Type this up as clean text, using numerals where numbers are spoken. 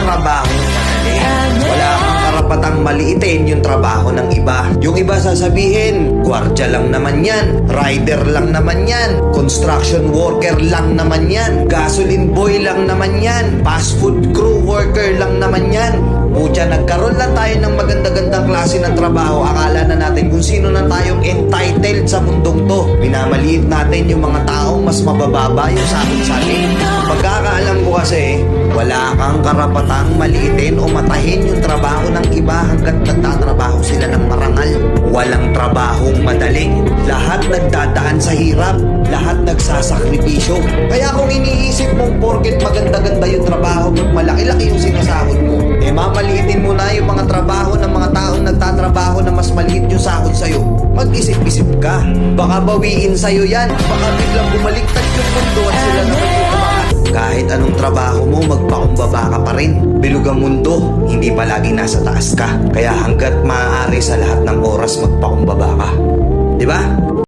trabaho madali. Wala kang karapatang maliitin yung trabaho ng iba. Yung iba sasabihin, gwardiya lang naman yan, rider lang naman yan, construction worker lang naman yan, gasoline boy lang naman yan, fast food crew worker lang naman yan. Pucha, nagkaroon lang tayo ng maganda-gandang klase ng trabaho. Akala na natin kung sino na tayong entitled sa mundong to. Minamaliit natin yung mga taong mas mabababa yung sa atin. Pagkakaalam ko kasi, wala kang karapatang maliitin o matahin yung trabaho ng iba hanggat nagtatrabaho sila ng marangal. Walang trabahong madali. Lahat nagdadaan sa hirap. Lahat nagsasakripisyo. Kaya kung iniisip mong porket maganda-ganda yung trabaho mo, malaki-laki yung sinasahod mo, mamaliitin mo na yung mga trabaho ng mga taong nagtatrabaho na mas maliit yung sahod sa'yo. Mag-isip-isip ka. Baka bawiin sa'yo yan. Baka biglang bumaliktad yung mundo at sila naman yung kumakas. Kahit anong trabaho mo, magpakumbaba ka pa rin. Bilog ang mundo, hindi palagi nasa taas ka. Kaya hanggat maaari sa lahat ng oras, magpakumbaba ka. Diba?